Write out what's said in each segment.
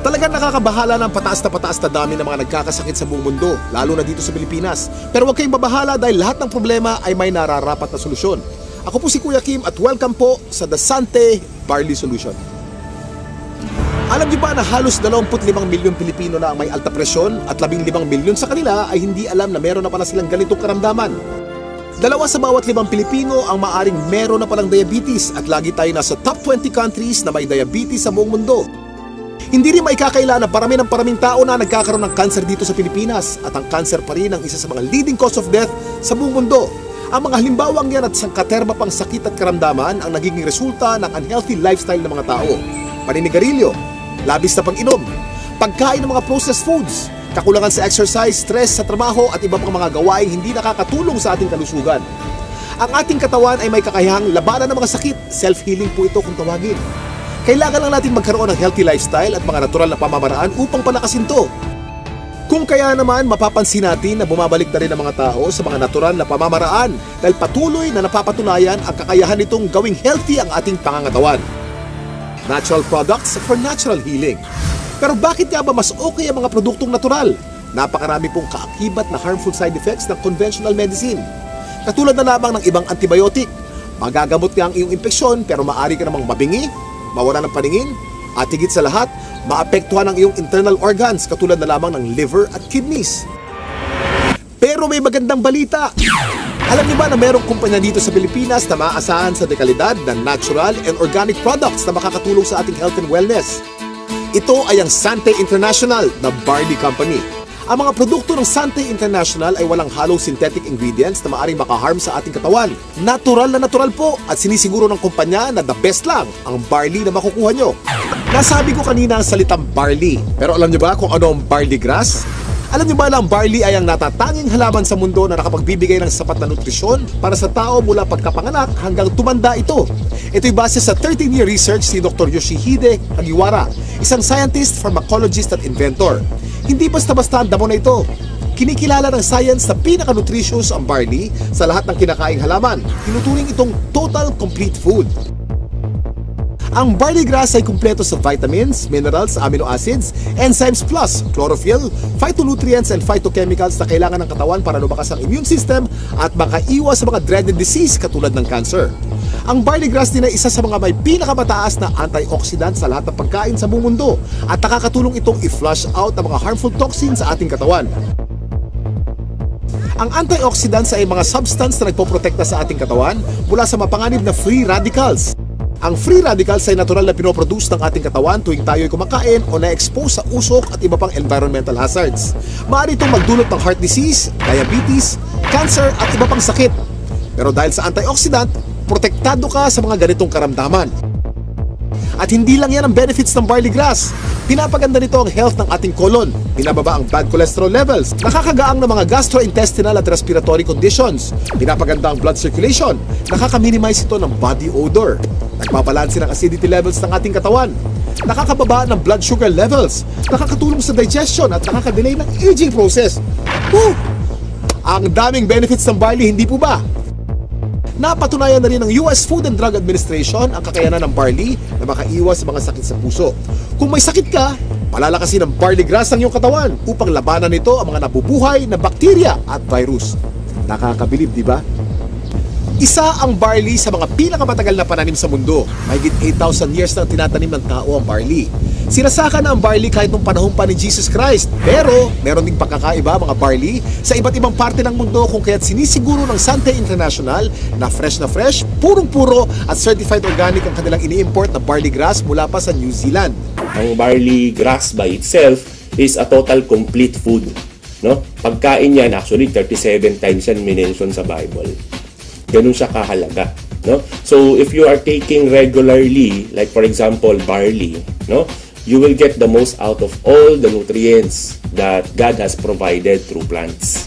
Talagang nakakabahala ng pataas na dami ng mga nagkakasakit sa buong mundo, lalo na dito sa Pilipinas. Pero huwag kayong babahala dahil lahat ng problema ay may nararapat na solusyon. Ako po si Kuya Kim at welcome po sa The Sante Barley Solution. Alam niyo ba na halos 25 milyon Pilipino na ang may alta presyon at 15 milyon sa kanila ay hindi alam na meron na pala silang ganitong karamdaman? 2 sa bawat 5 Pilipino ang maaring meron na palang diabetes at lagi tayo nasa top 20 countries na may diabetes sa buong mundo. Hindi rin maikakaila na paraming tao na nagkakaroon ng cancer dito sa Pilipinas at ang cancer pa rin ang isa sa mga leading cause of death sa buong mundo. Ang mga halimbawang yan at sangkaterma pang sakit at karamdaman ang nagiging resulta ng unhealthy lifestyle ng mga tao. Paninigarilyo, labis na pag-inom, pagkain ng mga processed foods, kakulangan sa exercise, stress sa trabaho at iba pang mga gawaing hindi nakakatulong sa ating kalusugan. Ang ating katawan ay may kakayahang labanan ng mga sakit, self-healing po ito kung tawagin. Kailangan lang natin magkaroon ng healthy lifestyle at mga natural na pamamaraan upang palakasin to. Kung kaya naman, mapapansin natin na bumabalik na rin ang mga tao sa mga natural na pamamaraan dahil patuloy na napapatunayan ang kakayahan nitong gawing healthy ang ating pangangatawan. Natural products for natural healing. Pero bakit nga ba mas okay ang mga produktong natural? Napakarami pong kaakibat na harmful side effects ng conventional medicine. Katulad na lamang ng ibang antibiotic. Magagamot nga ang iyong impeksyon pero maaari ka namang mabingi, mawala ng paningin, at higit sa lahat, maapektuhan ang iyong internal organs katulad na lamang ng liver at kidneys. Pero may magandang balita! Alam niyo ba na mayroong kumpanya dito sa Pilipinas na maaasahan sa dekalidad ng natural and organic products na makakatulong sa ating health and wellness? Ito ay ang Sante International na barley company. Ang mga produkto ng Sante International ay walang halong synthetic ingredients na maaaring makaharm sa ating katawan. Natural na natural po at sinisiguro ng kumpanya na the best lang ang barley na makukuha nyo. Nasabi ko kanina ang salitang barley, pero alam nyo ba kung ano ang barley grass? Alam nyo ba na ang barley ay ang natatanging halaman sa mundo na nakapagbibigay ng sapat na nutrisyon para sa tao mula pagkapanganak hanggang tumanda ito? Ito'y base sa 13-year research ni Dr. Yoshihide Hagiwara, isang scientist, pharmacologist at inventor. Hindi basta-basta ang damo na ito. Kinikilala ng science na pinaka-nutritious ang barley sa lahat ng kinakaing halaman. Tinuturing itong total complete food. Ang barley grass ay kumpleto sa vitamins, minerals, amino acids, enzymes plus chlorophyll, phytonutrients and phytochemicals na kailangan ng katawan para lumakas ang immune system at makaiwas sa mga dreaded disease katulad ng cancer. Ang barley grass din ay isa sa mga may pinakamataas na antioxidant sa lahat ng pagkain sa buong mundo at nakakatulong itong i-flush out ang mga harmful toxins sa ating katawan. Ang antioxidants ay mga substance na nagpoprotekta sa ating katawan mula sa mapanganib na free radicals. Ang free radicals ay natural na pinoproduce ng ating katawan tuwing tayo'y kumakain o na-expose sa usok at iba pang environmental hazards. Maaari itong magdulot ng heart disease, diabetes, cancer at iba pang sakit. Pero dahil sa antioxidant, protektado ka sa mga ganitong karamdaman. At hindi lang yan ang benefits ng barley grass. Pinapaganda nito ang health ng ating colon, binababa ang bad cholesterol levels, nakakagaang ng mga gastrointestinal at respiratory conditions, pinapaganda ang blood circulation, nakaka-minimize ito ng body odor, nagbabalanse ng acidity levels ng ating katawan, nakakababa ng blood sugar levels, nakakatulong sa digestion at nakakadelay ng aging process. Woo! Ang daming benefits ng barley, hindi po ba? Napatunayan na rin ng US Food and Drug Administration ang kakayanan ng barley na makaiwas sa mga sakit sa puso. Kung may sakit ka, palalakasin ng barley grass ang iyong katawan upang labanan nito ang mga nabubuhay na bakterya at virus. Nakakabilib, di ba? Isa ang barley sa mga pinakamatagal na pananim sa mundo. Mahigit 8,000 years na tinatanim ng tao ang barley. Sinasaka na ang barley kahit nung panahon pa ni Jesus Christ. Pero meron ding pagkakaiba mga barley sa iba't ibang parte ng mundo kung kaya't sinisiguro ng Sante International na fresh, purong-puro at certified organic ang kanilang ini-import na barley grass mula pa sa New Zealand. Ang barley grass by itself is a total complete food. No? Pagkain yan, actually 37 times yan minention sa Bible. Ganun siya kahalaga. No? So if you are taking regularly, like for example barley, no, you will get the most out of all the nutrients that God has provided through plants.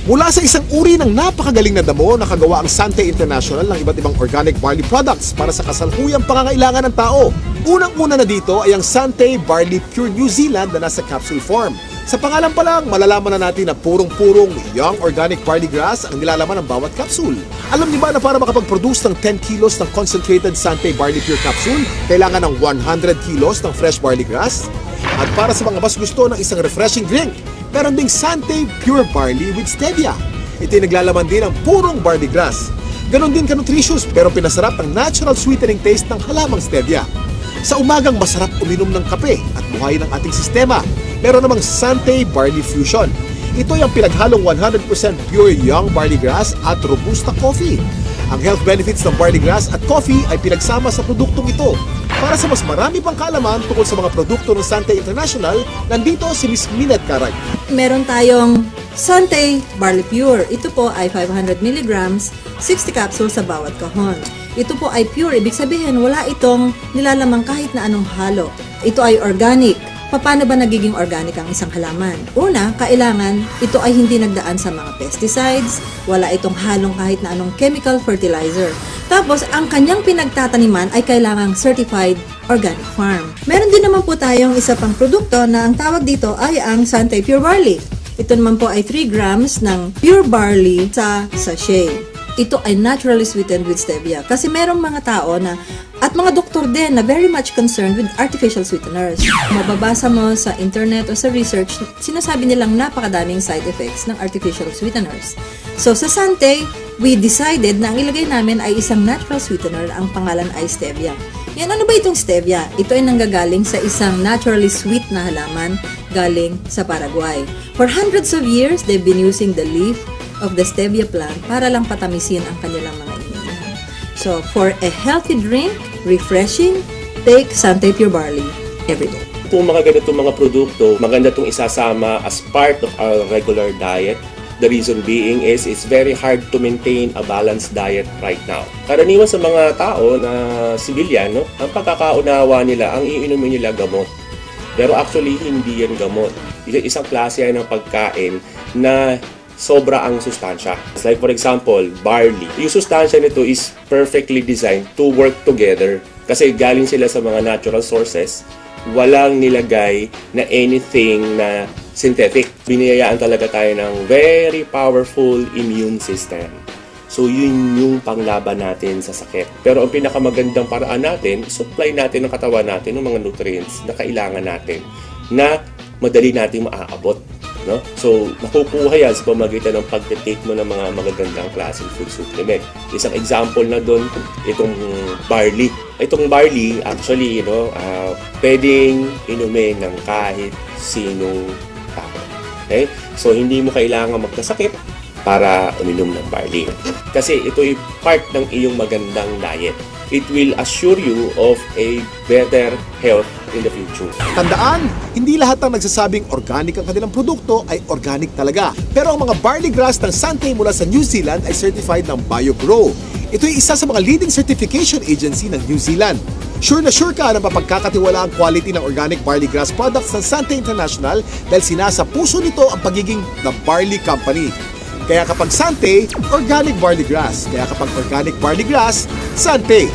Mula sa isang uri ng napakagaling na damo, nakagawa ang Sante International ng iba't ibang organic barley products para sa kasalukuyang pangangailangan ng tao. Unang-una na dito ay ang Sante Barley Pure New Zealand na nasa capsule form. Sa pangalan pa lang, malalaman na natin na purong-purong young organic barley grass ang nilalaman ng bawat capsule. Alam niyo ba na para makapag-produce ng 10 kilos ng concentrated Sante Barley Pure capsule, kailangan ng 100 kilos ng fresh barley grass? At para sa mga mas gusto ng isang refreshing drink, meron ding Sante Pure Barley with Stevia. Ito'y naglalaman din ng purong barley grass. Ganon din ka-nutritious pero pinasarap ang natural sweetening taste ng halamang stevia. Sa umagang masarap uminom ng kape at buhayin ang ating sistema. Meron namang Sante Barley Fusion. Ito ay ang pinaghalong 100% pure young barley grass at robusta coffee. Ang health benefits ng barley grass at coffee ay pinagsama sa produktong ito. Para sa mas marami pang kaalaman tungkol sa mga produkto ng Sante International, nandito si Miss Minette Carag. Meron tayong Sante Barley Pure. Ito po ay 500 mg, 60 capsules sa bawat kahon. Ito po ay pure, ibig sabihin wala itong nilalamang kahit na anong halo. Ito ay organic. Paano ba nagiging organic ang isang halaman? Una, kailangan ito ay hindi nagdaan sa mga pesticides, wala itong halong kahit na anong chemical fertilizer. Tapos, ang kanyang pinagtataniman ay kailangang certified organic farm. Meron din naman po tayong isa pang produkto na ang tawag dito ay ang Sante Pure Barley. Ito naman po ay 3 grams ng pure barley sa sachet. Ito ay naturally sweetened with stevia. Kasi merong mga tao na, at mga doktor din na very much concerned with artificial sweeteners. Mababasa mo sa internet o sa research, sinasabi nilang napakadaming side effects ng artificial sweeteners. So sa Sante, we decided na ang ilagay namin ay isang natural sweetener, ang pangalan ay stevia. Yan, ano ba itong stevia? Ito ay nanggagaling sa isang naturally sweet na halaman galing sa Paraguay. For hundreds of years, they've been using the leaf of the stevia plant para lang patamisin ang kanilang mga iniinom. So, for a healthy drink, refreshing, take Sante Pure Barley every day. Itong mga ganitong mga produkto, maganda itong isasama as part of our regular diet. The reason being is it's very hard to maintain a balanced diet right now. Karaniwan sa mga tao na civilian, no, ang pagkakaunawa nila, ang iinumin nila gamot. Pero actually, hindi yan gamot. Isang klase yan ng pagkain na sobra ang sustansya. Like for example, barley. Yung sustansya nito is perfectly designed to work together. Kasi galing sila sa mga natural sources. Walang nilagay na anything na synthetic. Biniyayaan talaga tayo ng very powerful immune system. So yun yung panglaban natin sa sakit. Pero ang pinakamagandang paraan natin, supply natin ng katawan natin ng mga nutrients na kailangan natin na madali natin maaabot. No? So, makukuha yan sa pamagitan ng pag-take mo ng mga magagandang klaseng food supplement. Isang example na doon, itong barley. Itong barley, actually, pwedeng inumin ng kahit sinong tao. Okay? So, hindi mo kailangan magkasakit para uminom ng barley. Kasi ito ay part ng iyong magandang diet. It will assure you of a better health in the future. Tandaan, hindi lahat ng nagsasabing organic ang kanilang produkto ay organic talaga. Pero ang mga barley grass ng Sante mula sa New Zealand ay certified ng BioGrow. Ito ay isa sa mga leading certification agency ng New Zealand. Sure na sure ka na mapagkakatiwala ang quality ng organic barley grass products ng Sante International dahil sinasa puso nito ang pagiging The Barley Company. Kaya kapag Sante, organic barley grass. Kaya kapag organic barley grass, Sante.